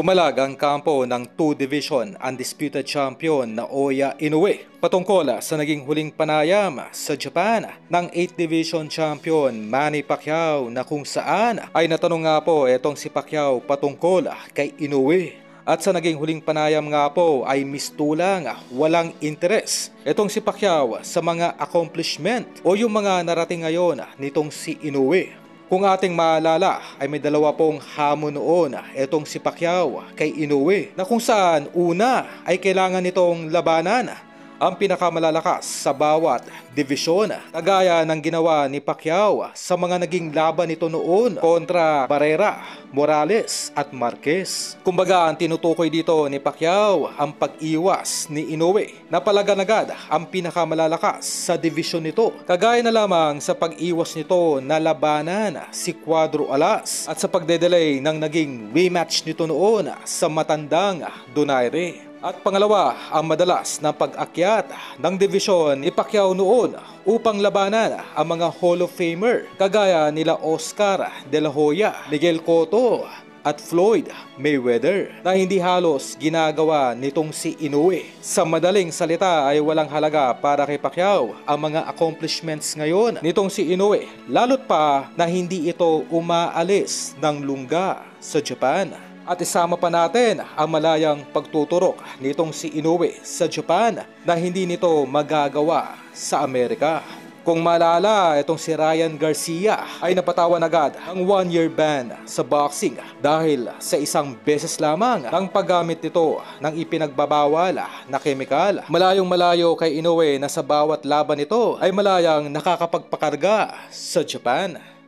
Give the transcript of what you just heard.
Pumalag ang kampo ng 2 Division undisputed champion na Oya Inoue patungkol sa naging huling panayam sa Japan ng 8 Division champion Manny Pacquiao na kung saan ay natanong nga po itong si Pacquiao patungkol kay Inoue. At sa naging huling panayam nga po ay mistulang walang interes itong si Pacquiao sa mga accomplishment o yung mga narating ngayon nitong si Inoue. Kung ating maalala ay may dalawa pong hamon noon itong si Pacquiao kay Inoue na kung saan una ay kailangan nitong labanan ang pinakamalalakas sa bawat divisyon. Kagaya ng ginawa ni Pacquiao sa mga naging laban nito noon kontra Barrera, Morales at Marquez. Kumbaga ang tinutukoy dito ni Pacquiao ang pag-iwas ni Inoue na palaganagad ang pinakamalalakas sa divisyon nito. Kagaya na lamang sa pag-iwas nito na labanan si Cuadro Alas at sa pagdedelay ng naging rematch nito noon sa matandang Donaire. At pangalawa, ang madalas na pag-akyat ng divisyon ni Pacquiao noon upang labanan ang mga Hall of Famer kagaya nila Oscar De La Hoya, Miguel Cotto at Floyd Mayweather na hindi halos ginagawa nitong si Inoue. Sa madaling salita ay walang halaga para kay Pacquiao ang mga accomplishments ngayon nitong si Inoue, lalo't pa na hindi ito umaalis ng lungga sa Japan. At isama pa natin ang malayang pagtuturok nitong si Inoue sa Japan na hindi nito magagawa sa Amerika. Kung maalala, itong si Ryan Garcia ay napatawan agad ang 1-year ban sa boxing dahil sa isang beses lamang ang paggamit nito ng ipinagbabawal na kemikal. Malayong malayo kay Inoue na sa bawat laban nito ay malayang nakakapagpakarga sa Japan.